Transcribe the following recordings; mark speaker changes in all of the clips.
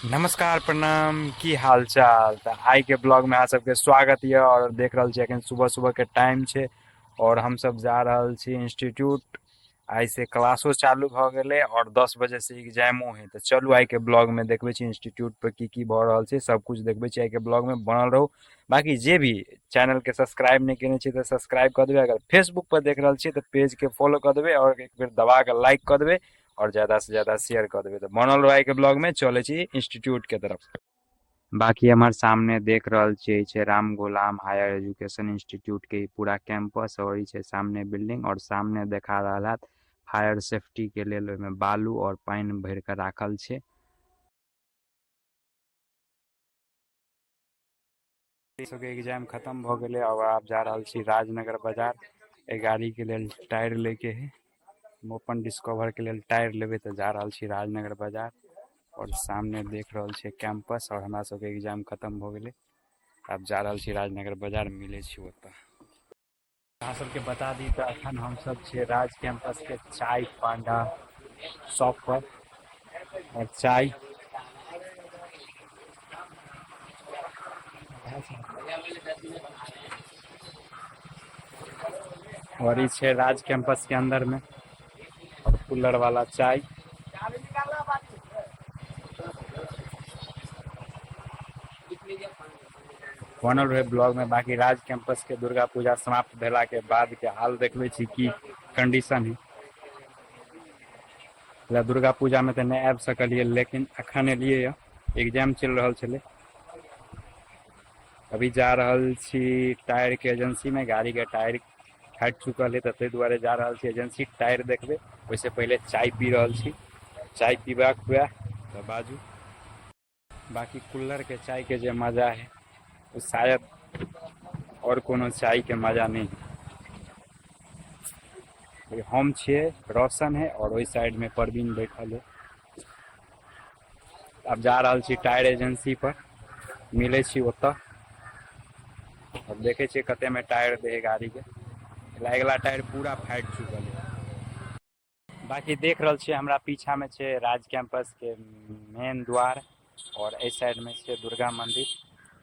Speaker 1: नमस्कार प्रणाम की हाल चाल। तो आई के ब्लॉग में अहाँ सबके स्वागत है। और देख रहल छी अखन सुबह सुबह के टाइम छै और हम सब जा रहल छी इंस्टीट्यूट। आई से क्लासो चालू भ गेलै और 10 बजे से एग्जामो है। तो चलू आई के ब्लॉग में देखबे छी इंस्टीट्यूट पर की भ रहल छै, सब कुछ देखबे छी। आई के ब्लॉग में बनल रहू। बाकी जे भी चैनल के सब्सक्राइब नहीं केने छी तो सब्सक्राइब कर देबे। अगर फेसबुक पर देख रहल छी तो पेज के फॉलो कर देबे और एक बेर दबा के लाइक कर देबे और ज्यादा से ज्यादा शेयर कर देबे। तो बनल रहे के ब्लॉग में चले छी इंस्टीट्यूट के तरफ। बाकी हमारे सामने देख रहल छियै छै राम गुलाम हायर एजुकेशन इंस्टीट्यूट के पूरा कैंपस और ई छै सामने बिल्डिंग और सामने देखा रहल है फायर सेफ्टी के लेल ओहिमे बालू और पानी भर के राखल छै। सबके एग्जाम खत्म भ गेलै और आब जा रहल छी राजनगर बाजार। ए गाड़ी के लेल टायर लेके है, हम अपन डिस्कवर के लेल टायर लेबे तो जा रहल छी राजनगर बाजार। और सामने देख रहल छी कैंपस और हमरा सबके एग्जाम खत्म भ गेलै। अब जा रहल छी राजनगर बाजार, मिले छी ओतऽ। अहाँ सबके बता दी तो अखन हम सब छी राज कैंपस के चाय पांडा शॉप पर और चाय और ई छै राज कैंपस के अंदर में और कूलर वाला चाय। बनल रहे ब्लॉग में। बाकी राज कैंपस के दुर्गा पूजा समाप्त भेला के बाद के हाल देखबे छी की कंडीशन है। दुर्गा पूजा में तो नहीं आबि सकलिए, लेकिन अखन एलिए, एग्जाम चल रहल छलै। अभी जा रहल छी टायर के एजेंसी में, गाड़ी के टायर फाटि चुकल है तो ताहि दुआरे जा रहल छी एजेंसी टायर देखबे। वैसे पहले चाय पी रहल छी, चाय पीबाक हुए तो बाजू। बाकी कुल्लर के चाय के जो मजा है वो शायद और कोनो चाय के मजा नहीं है। हम छे, रोशन है और वही साइड में परवीन बैठल है। अब जा रहल छी टायर एजेंसी पर, मिले छी ओतऽ। अब देखे छी कते में टायर दे गाड़ी के। अगला टायर पूरा फाटि चुकल है। बाकी देख रहल छी हमरा पीछा में छे राज कैंपस के मेन द्वार और इस साइड में छे दुर्गा मंदिर।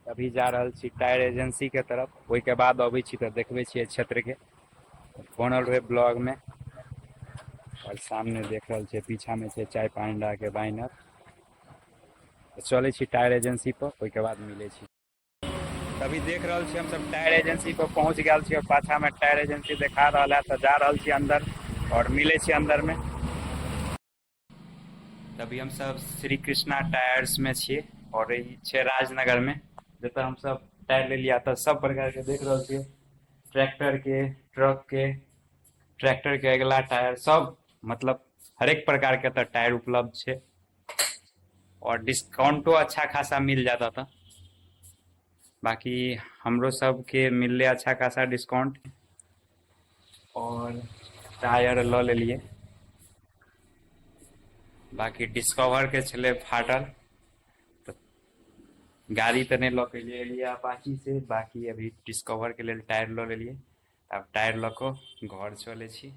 Speaker 1: अभी जा रहल छी टायर एजेंसी के तरफ, ओहि के बाद अबै छी तो देखबे छियै क्षेत्र के बनल रहे ब्लॉग में। और सामने देख रहल छे पीछा में छे चाय पांडा के बैनर। चले छी टायर एजेंसी पर, ओहि के बाद मिले छी। अभी देख रहल छी हम सब टायर एजेंसी पर पहुंच गए छी और पाछा में टायर एजेंसी देखा रहा है तो जा रहल छी अंदर और मिले छी अंदर में। तभी हम सब श्री कृष्णा टायर्स में छे और ई छे राजनगर में, जतऽ हम सब टायर ले लिया था सब प्रकार के देख रहल छी। ट्रैक्टर के, ट्रक के, ट्रैक्टर के अगला टायर सब, मतलब हर एक प्रकार के तो टायर उपलब्ध छे और डिस्काउंटो अच्छा खासा मिल जाता था। बाकी हमरो सब के मिलले अच्छा खासा डिस्काउंट और टायर ल लेलिए। बाकी डिस्कवर के छले फाटल तो गाड़ी तो नहीं लके लिए अपाची से। बाकी अभी डिस्कवर के लिए टायर ल लेलिए। अब टायर लको घर चले छी।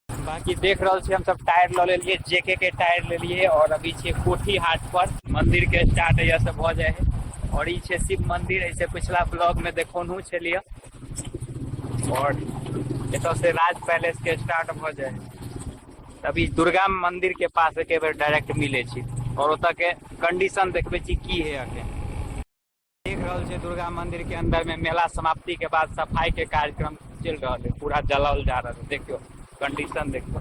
Speaker 1: बाकी देख रहल छी हम सब टायर ल लेलिए, जेके के टायर ले लिए और अभी छे कोठी हाट पर। मंदिर के स्टार्ट है से भ जाए है और ई छे शिव मंदिर। ऐसे पिछला ब्लॉग में देखोनु छलिए और एतो से राज पैलेस के स्टार्ट भ जाए है। अभी दुर्गा मंदिर के पास एक बार डायरेक्ट मिले छी और ओतऽ के कंडीशन देखबे छी की है। अखन देख रहल छे दुर्गा मंदिर के अंदर में मेला समाप्ति के बाद सफाई के कार्यक्रम चल रहा है, पूरा जलावल जा रहा है। देखियो कंडीशन देखियो।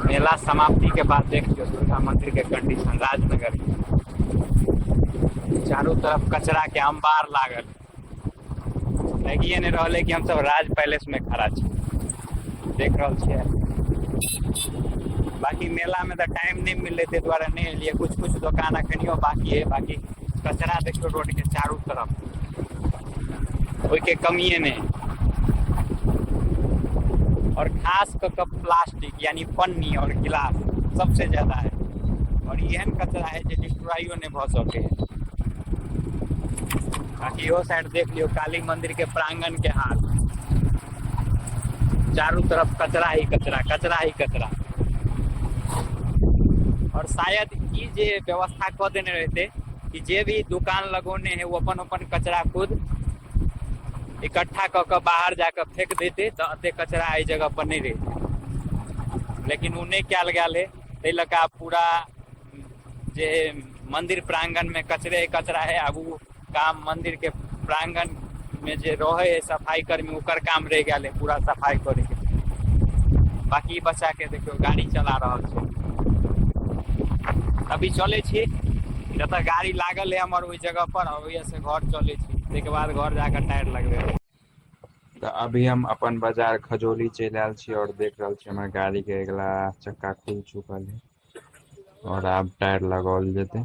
Speaker 1: मेला समाप्ति के बाद देखियो दुर्गा मंदिर के कंडीशन राजनगर के। चारों तरफ कचरा के अंबार लागल, लगिए नहीं रहले कि हम सब राज पैलेस में खड़ा छी। देख रहल छियै बाकी मेला में तो टाइम नहीं मिले थे द्वारा नहीं एलिए। कुछ कुछ दुकान अखनियो बाकी है। बाकी कचरा देखियो रोड के चारों तरफ, कोई के कमिए नहीं। और खास कर प्लास्टिक यानी पन्नी और गिलास सबसे ज्यादा है। और यहन कचरा है जो डिस्ट्रॉयो नहीं भ सके। बाकी वो साइड देख लियो काली मंदिर के प्रांगण के हाल, चारों तरफ कचरा ही कचरा, कचरा ही कचरा। और शायद ये जे व्यवस्था कर देने रहते कि जे भी दुकान लगोने है वो अपन अपन कचरा खुद इकट्ठा कर बाहर जाकर फेंक देते तो अते कचरा आई जगह पर नहीं रहते। लेकिन उन्हें क्या लगा ले ते लगा पूरा जे मंदिर प्रांगण में कचरे कचरा है। अब वो काम मंदिर के प्रांगण में जे रहे है सफाई कर्मी ओकर काम रह गया पूरा सफाई करे के। बाकी बचा के देखियो गाड़ी चला रहा है। अभी चले छी जतऽ गाड़ी लागल है हमार वही जगह पर, वही से घर चले छी, ताहिके बाद घर जाकर टायर लगबे। तो अभी हम अपन बाजार खजौली चल आयल छी और देख रहा छी हमारे गाड़ी के अगला चक्का खुल चुकल है और अब टायर लगाओल जेते।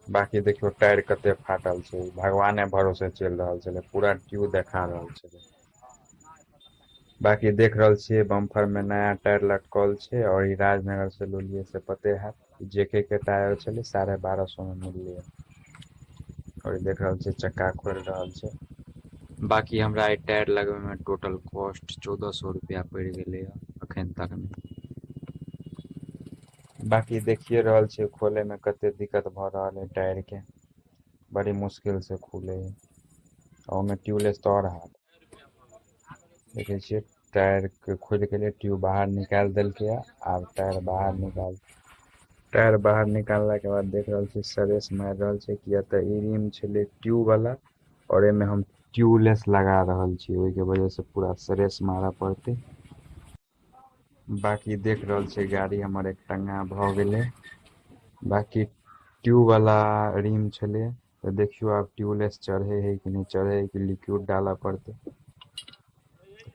Speaker 1: बाकी देखियो टायर कते फाटल छै, भगवाने भरोसे चल रहा है, पूरा ट्यूब देखा रहा है। बाकी देख रहल छियै बम्फर में नया टायर लटकल छै और ई राजनगर से लोलिए से पते है। जेके के टायर चले 1250 में मिलले और देख रहल छियै चक्का खोल रहल छै। बाकी हमरा ई टायर लगवे में टोटल कॉस्ट 1400 रुपया पड़ गेले अखन तक में। बाकी देखिए रहल छियै खोले में कते दिक्कत भ रहल है टायर के, बड़ी मुश्किल से खुले है और में ट्यूबलेस तो और हाथ देखे छियै टायर के खोल के लिए ट्यूब बाहर निकाल दिल के। अब टायर बाहर निकालला के बाद देख रहल छी सरेस मार रहल छै कि त ई रिम छले ट्यूब वाला और एमे हम ट्यूबलेस लगा रहल छी, ओई के वजह से पूरा सरेस मारा पड़ते। बाकी देख रहल छै गाड़ी हमर एक टंगा भ गेले। बाकी ट्यूब वाला रिम छले तो देखियो अब ट्यूबलेस चढ़े है कि नहीं चढ़े है कि लिक्विड डाला पड़ते।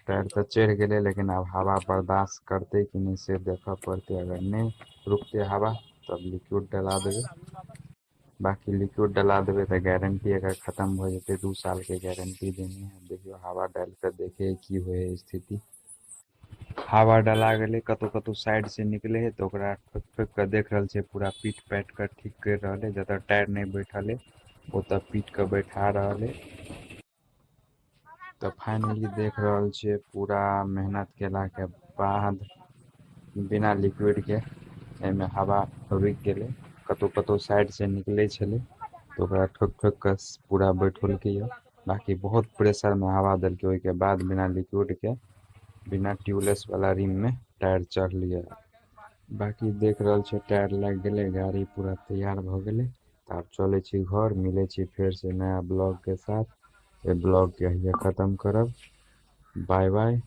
Speaker 1: टायर तो चढ़ गए लेकिन अब हवा बर्दाश्त करते कि नहीं से देखा पड़ते। अगर नहीं रुकते हवा तब लिक्विड डला देवे। बाकी लिक्विड डला देवे तो गारंटी अगर खत्म हो जाते 2 साल के गारंटी देनी है। देखियो हवा डाल कर देखे की हुए स्थिति। हवा डला गए कतौ कतौ साइड से निकले है तो ठोक ठोक कर देख रहल छै पूरा पीट पैट कर ठीक कर रहा है। जतऽ टायर नहीं बैठल है ओतऽ पीट कर बैठा रहा है। तो फाइनली देख रहल छियै पूरा मेहनत केला के बाद बिना लिक्विड के एमे हवा रुक गेले। कतौ कतौ साइड से निकले छले तो ओकरा ठोक ठोक कर पूरा बैठोलकै ये। बाकी बहुत प्रेशर में हवा देलकै, ओई के बाद बिना लिक्विड के बिना ट्यूबलेस वाला रिम में टायर चढ़लिए। बाकी देख रहल छियै टायर लग गेले, गाड़ी पूरा तैयार भ गेले। आब चले छी घर, मिले छी फिर से नया ब्लॉग के साथ। ये ब्लॉग के यहाँ खत्म करब। Bye bye.